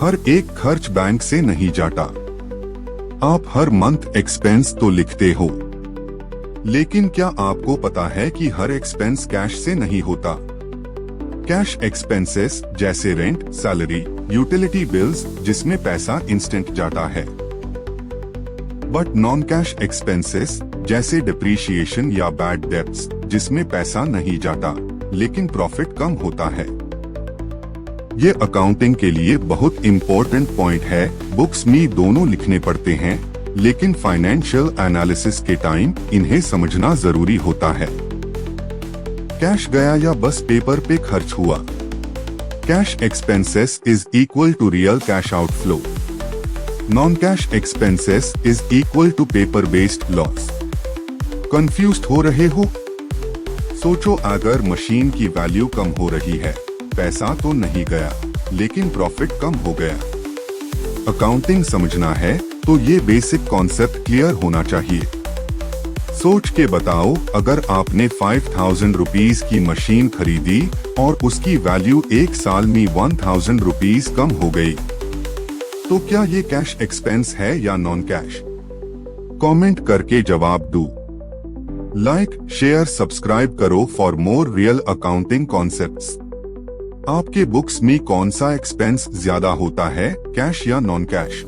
हर एक खर्च बैंक से नहीं जाता। आप हर मंथ एक्सपेंस तो लिखते हो, लेकिन क्या आपको पता है कि हर एक्सपेंस कैश से नहीं होता? कैश एक्सपेंसेस जैसे रेंट, सैलरी, यूटिलिटी बिल्स जिसमें पैसा इंस्टेंट जाता है। बट नॉन कैश एक्सपेंसेस जैसे डिप्रिशिएशन या बैड डेब्ट्स जिसमें पैसा नहीं जाता लेकिन प्रॉफिट कम होता है। ये अकाउंटिंग के लिए बहुत इम्पोर्टेंट पॉइंट है। बुक्स में दोनों लिखने पड़ते हैं, लेकिन फाइनेंशियल एनालिसिस के टाइम इन्हें समझना जरूरी होता है। कैश गया या बस पेपर पे खर्च हुआ? Cash expenses is equal to real cash outflow. Non cash expenses is equal to paper based loss. Confused हो रहे हो? सोचो, अगर मशीन की वैल्यू कम हो रही है, पैसा तो नहीं गया लेकिन प्रॉफिट कम हो गया। अकाउंटिंग समझना है तो ये बेसिक कॉन्सेप्ट क्लियर होना चाहिए। सोच के बताओ, अगर आपने 5000 रुपीज की मशीन खरीदी और उसकी वैल्यू एक साल में 1000 रुपीज कम हो गई, तो क्या ये कैश एक्सपेंस है या नॉन कैश? कमेंट करके जवाब दो। लाइक, शेयर, सब्सक्राइब करो for more real accounting concepts. आपके बुक्स में कौन सा एक्सपेंस ज्यादा होता है, कैश या नॉन कैश?